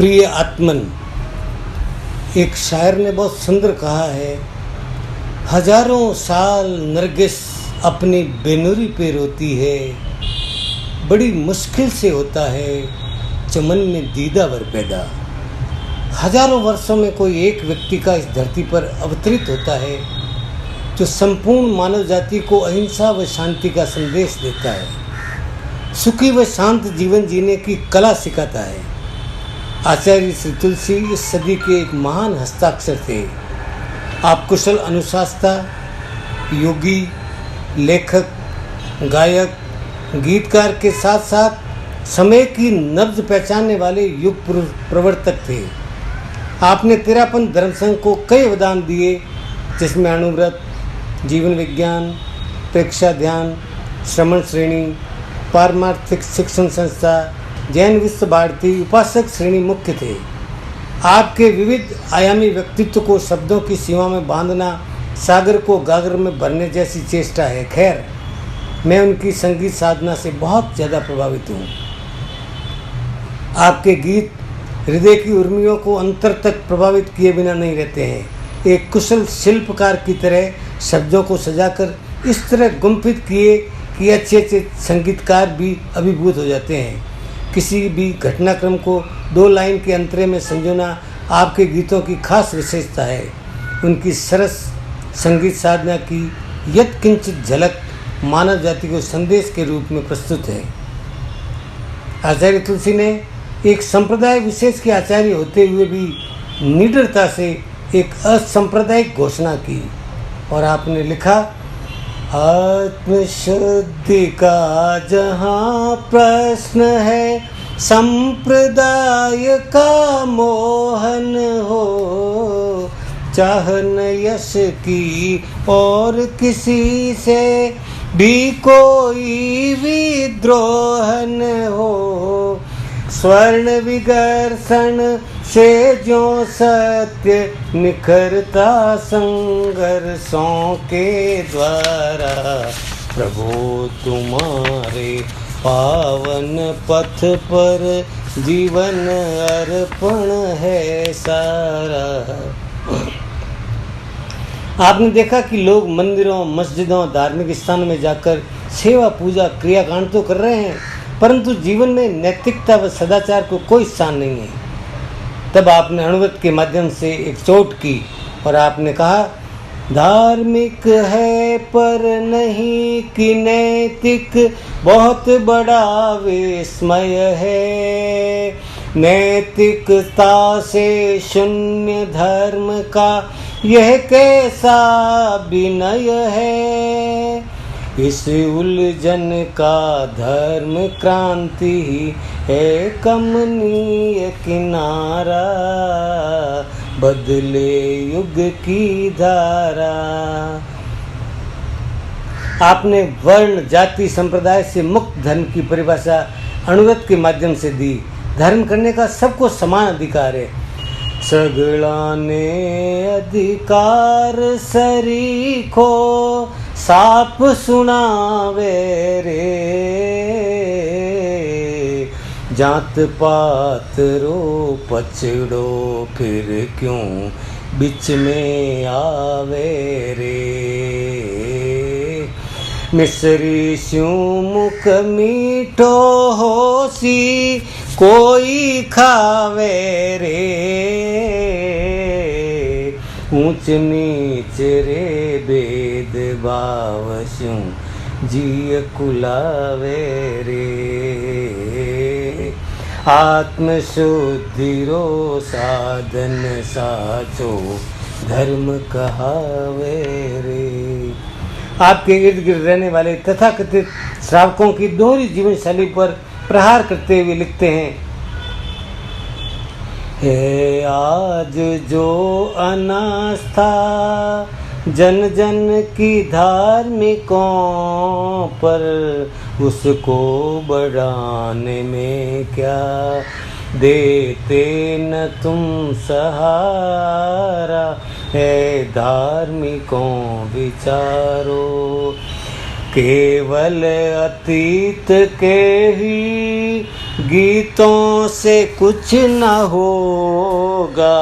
प्रिय आत्मन, एक शायर ने बहुत सुंदर कहा है, हजारों साल नरगिस अपनी बेनुरी पे रोती है, बड़ी मुश्किल से होता है चमन में दीदावर पैदा। हजारों वर्षों में कोई एक व्यक्ति का इस धरती पर अवतरित होता है जो संपूर्ण मानव जाति को अहिंसा व शांति का संदेश देता है, सुखी व शांत जीवन जीने की कला सिखाता है। आचार्य श्री तुलसी इस सदी के एक महान हस्ताक्षर थे। आप कुशल अनुशासता, योगी, लेखक, गायक, गीतकार के साथ साथ समय की नब्ज पहचानने वाले युग प्रवर्तक थे। आपने तेरापन धर्म संघ को कई अवदान दिए, जिसमें अणुव्रत, जीवन विज्ञान, प्रेक्षा ध्यान, श्रमण श्रेणी, पारमार्थिक शिक्षण संस्था, जैन विश्व भारती, उपासक श्रेणी मुख्य थे। आपके विविध आयामी व्यक्तित्व को शब्दों की सीमा में बांधना सागर को गागर में भरने जैसी चेष्टा है। खैर, मैं उनकी संगीत साधना से बहुत ज़्यादा प्रभावित हूँ। आपके गीत हृदय की उर्मियों को अंतर तक प्रभावित किए बिना नहीं रहते हैं। एक कुशल शिल्पकार की तरह शब्दों को सजाकर इस तरह गुम्फित किए कि अच्छे संगीतकार भी अभिभूत हो जाते हैं। किसी भी घटनाक्रम को दो लाइन के अंतरे में संजोना आपके गीतों की खास विशेषता है। उनकी सरस संगीत साधना की यत्किंचित झलक मानव जाति को संदेश के रूप में प्रस्तुत है। आचार्य तुलसी ने एक संप्रदाय विशेष के आचार्य होते हुए भी निडरता से एक असंप्रदायिक घोषणा की और आपने लिखा, आत्मशुद्धि का जहाँ प्रश्न है, संप्रदाय का मोहन हो, चाहन यश की और किसी से भी कोई विद्रोहन हो, स्वर्ण विगर्षण से जो सत्य निखरता संघर्षों के द्वारा, प्रभु तुम्हारे पावन पथ पर जीवन अर्पण है सारा। आपने देखा कि लोग मंदिरों, मस्जिदों, धार्मिक स्थानों में जाकर सेवा, पूजा, क्रियाकांड तो कर रहे हैं, परंतु जीवन में नैतिकता व सदाचार को कोई स्थान नहीं है। तब आपने अणुव्रत के माध्यम से एक चोट की और आपने कहा, धार्मिक है पर नहीं कि नैतिक बहुत बड़ा विस्मय है, नैतिकता से शून्य धर्म का यह कैसा विनय है, इस उलझन का धर्म क्रांति ही है कमनीय किनारा, बदले युग की धारा। आपने वर्ण, जाति, संप्रदाय से मुक्त धर्म की परिभाषा अणुव्रत के माध्यम से दी। धर्म करने का सबको समान अधिकार है। सगला ने अधिकार सरीखो, साप सुनावे रे, जात पात रो पछड़ो फिर क्यों बिच में आवे रे, मिसरी स्यूं मुख मीठो होसी कोई खावे रे, ऊंच नीच रे भेद भाव स्यूं जिय कुलावे रे, आत्मशुद्धि रो साधन साचो धर्म कहावे रे। आपके इर्द गिर्द रहने वाले तथाकथित श्रावकों की दोहरी जीवन शैली पर प्रहार करते हुए लिखते हैं, है आज जो अनास्था जन जन की धार्मिकों पर, उसको बढ़ाने में क्या देते न तुम सहारा, है धार्मिकों विचारो, केवल अतीत के ही गीतों से कुछ न होगा,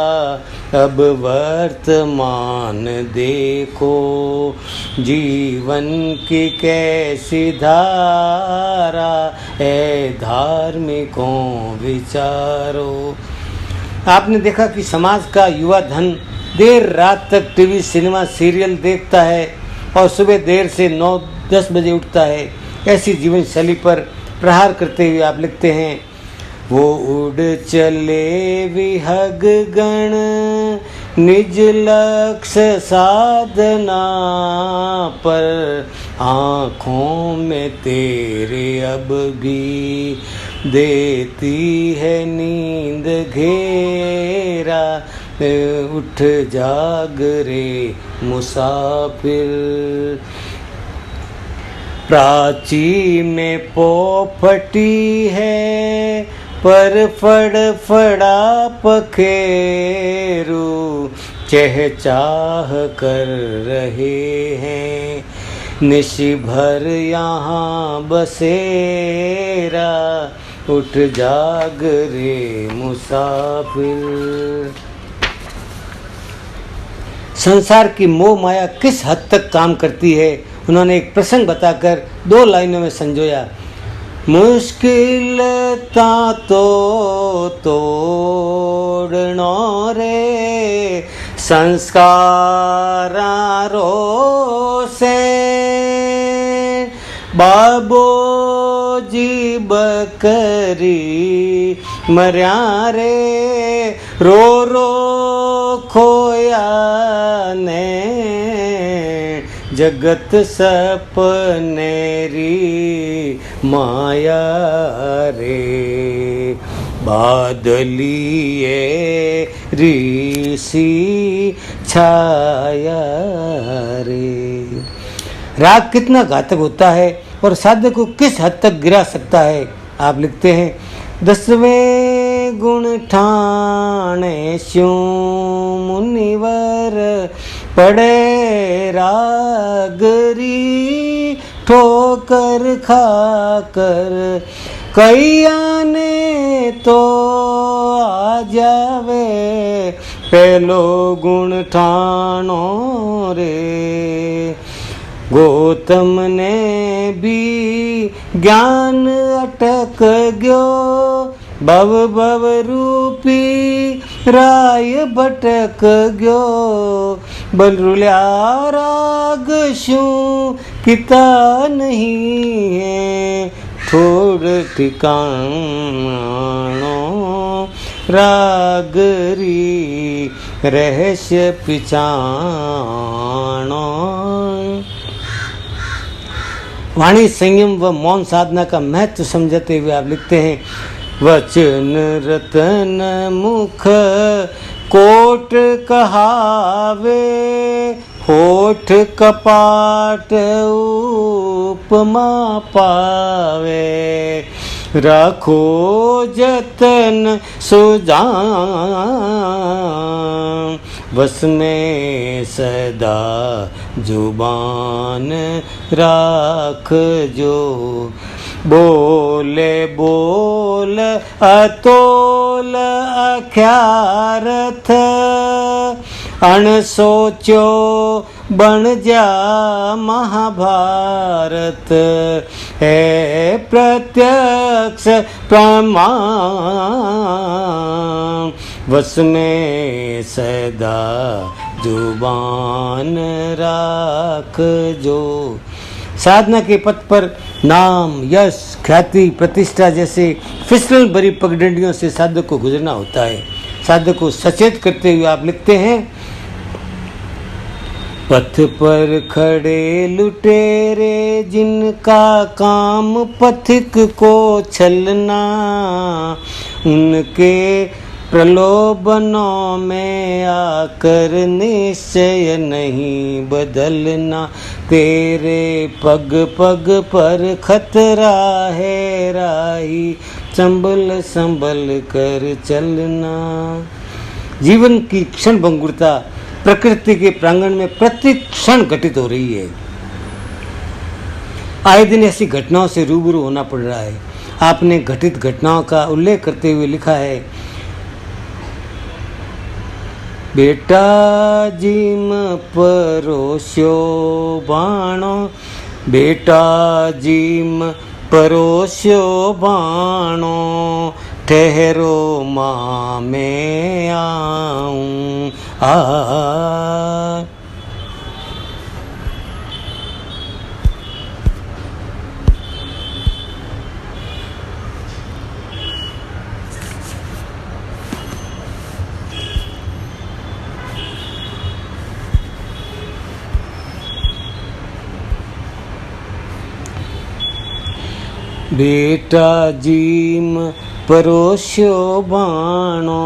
अब वर्तमान देखो, जीवन की कैसी धारा है, धार्मिकों विचारो। आपने देखा कि समाज का युवा धन देर रात तक टीवी, सिनेमा, सीरियल देखता है और सुबह देर से 9-10 बजे उठता है। ऐसी जीवन शैली पर प्रहार करते हुए आप लिखते हैं, वो उड़ चले विहग गण, निज लक्ष्य साधना पर, आँखों में तेरे अब भी देती है नींद घेरा, उठ जाग रे मुसाफिर। प्राची में पोपटी है, पर फड़ा पखेरू, चहचाह कर रहे हैं, निशि भर यहाँ बसेरा, उठ जाग रे मुसाफिर। संसार की मोह माया किस हद तक काम करती है, उन्होंने एक प्रसंग बताकर 2 लाइनों में संजोया। मुश्किल तो तोड़नो रे संस्कारो से, बाबो जी बकरी मर्या रे, रो रो खोया ने, जगत सपनेरी माया रे, बादलिए ऋषि छाया रे। राग कितना घातक होता है और साधक को किस हद तक गिरा सकता है। आप लिखते हैं, 10वें गुण ठाणे स्यों मुनिवर, पड़े रागरी ठोकर खाकर, कैया ने तो आ जावे, पहलो गुण ठाणो रे। गौतम ने भी ज्ञान अटक गयो, भव भव रूपी राय भटक गयो, बलरुल्या राग शू किता नहीं है, छोड़ ठिकानो रागरी रहस्य पिछाणो। वाणी संयम व मौन साधना का महत्व समझते हुए आप लिखते हैं, वचन रतन मुख कोट कहावे, होठ कपाट उपमा पावे, रखो जतन सुजान, बस में सदा जुबान राख जो, बोले बोल अतोल अख्यारथ, अणसोचो बन जा महाभारत, है प्रत्यक्ष प्रमाण, बस में सदा जुबान राख जो। साधना के पथ पर नाम, यश, ख्याति, प्रतिष्ठा जैसे फिसल भरी पगडंडियों से साधक को गुजरना होता है। साधक को सचेत करते हुए आप लिखते हैं, पथ पर खड़े लुटेरे जिनका काम पथिक को छलना, उनके प्रलोभनों में आकर निश्चय नहीं बदलना, तेरे पग पग पर खतरा है राही, संभल संभल कर चलना। जीवन की क्षण भंगुरता प्रकृति के प्रांगण में प्रति क्षण घटित हो रही है। आए दिन ऐसी घटनाओं से रूबरू होना पड़ रहा है आपने घटित घटनाओं का उल्लेख करते हुए लिखा है, बेटा जिम परोस्यो बाणो, बेटा जिम परोस्यो बाणो, ठहरो माँ मैं आऊं आ। बेटा जिम परोस्यो बाणो,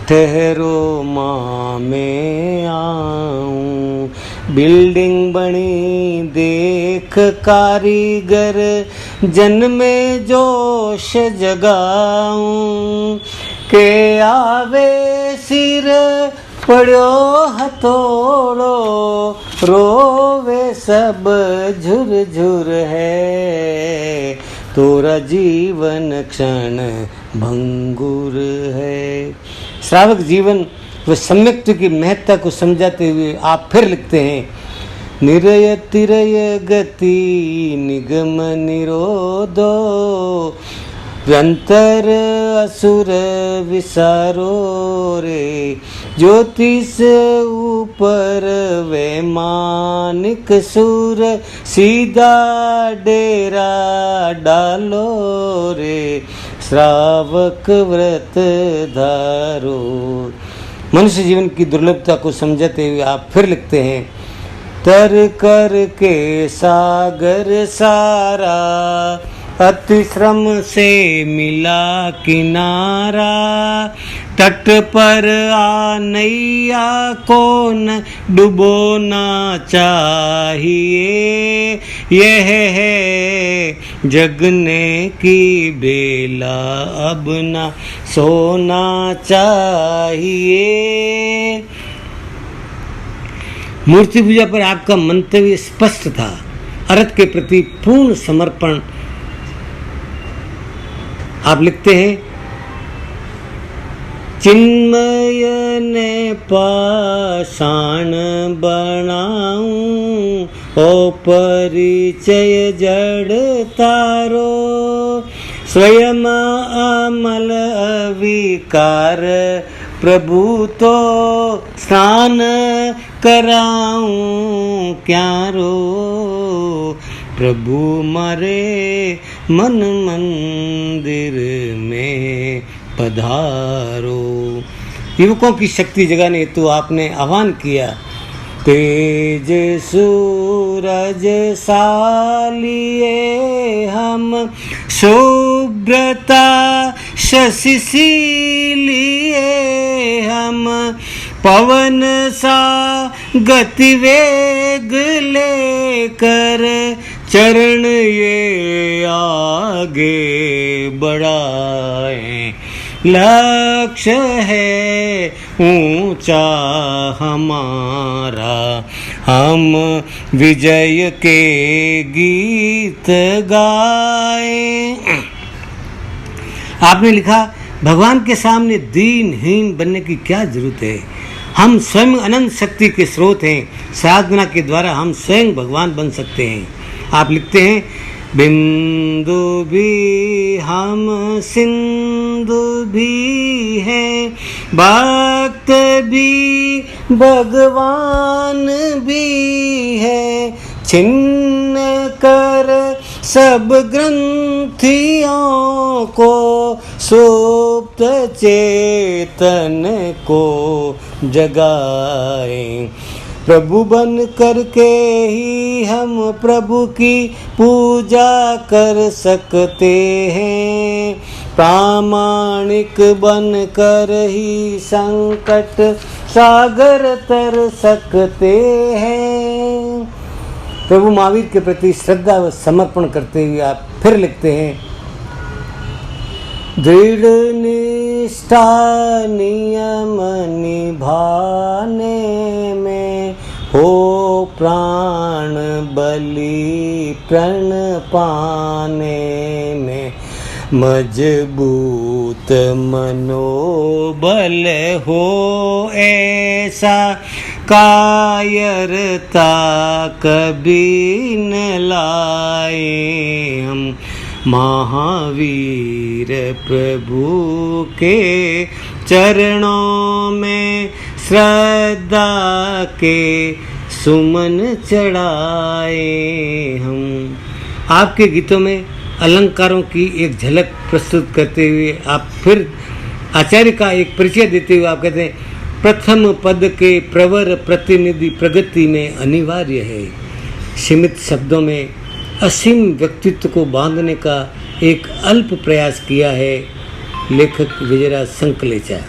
ठहरो माँ मैं आऊं। बिल्डिंग बनी देख कारीगर, जन में जोश जगाऊं। के आवे सिर पड़ो हथोड़ो, रोवे सब झुर झुर है, तोरा जीवन क्षण भंगुर है। श्रावक जीवन व सम्यक्त्व की महत्ता को समझाते हुए आप फिर लिखते हैं, निरय तिरय गति निगम निरोधो, व्यंतर असुर विसारो रे, ज्योतिष ऊपर वैमानिक सूर, सीधा डेरा डालो रे, श्रावक व्रत धारो। मनुष्य जीवन की दुर्लभता को समझाते हुए आप फिर लिखते हैं, तर कर के सागर सारा, अति श्रम से मिला किनारा, तट पर आ नैया को न डुबोना चाहिए, यह है जगने की बेला, अब ना सोना चाहिए। मूर्ति पूजा पर आपका मंतव्य स्पष्ट था, अर्थ के प्रति पूर्ण समर्पण। आप लिखते हैं, चिन्मय ने पाषाण बनाऊं, ओ परिचय जड़ तारो, स्वयं अमल अविकार, प्रभु तो स्नान कराऊं क्यारो, प्रभु मारे मन मंदिर में पधारो। युवकों की शक्ति जगाने हेतु आपने आह्वान किया, तेज सूरज सालिए हम, शुभ्रता शशि लिए हम, पवन सा गतिवेग लेकर, चरण ये आगे बढ़ाए, लक्ष्य है ऊंचा हमारा, हम विजय के गीत गाए। आपने लिखा, भगवान के सामने दीनहीन बनने की क्या जरूरत है, हम स्वयं अनंत शक्ति के स्रोत हैं, साधना के द्वारा हम स्वयं भगवान बन सकते हैं। आप लिखते हैं, बिंदु भी हम सिंधु भी है, भक्त भी भगवान भी है, छिन्न कर सब ग्रंथियों को, सुप्त चेतन को जगाए, प्रभु बन करके ही हम प्रभु की पूजा कर सकते हैं, प्रामाणिक बन कर ही संकट सागर तर सकते हैं। प्रभु महावीर के प्रति श्रद्धा व समर्पण करते हुए आप फिर लिखते हैं, दृढ़ निष्ठा नियम निभाने में, हो प्राण बलि प्रण पाने में, मजबूत मनोबल हो ऐसा, कायरता कभी न लाए हम। महावीर प्रभु के चरणों में श्रद्धा के सुमन चढ़ाए हम। आपके गीतों में अलंकारों की एक झलक प्रस्तुत करते हुए आप फिर आचार्य का एक परिचय देते हुए आप कहते हैं, प्रथम पद के प्रवर प्रतिनिधि प्रगति में अनिवार्य है। सीमित शब्दों में असीम व्यक्तित्व को बांधने का एक अल्प प्रयास किया है लेखक विजयराज संकलेचा।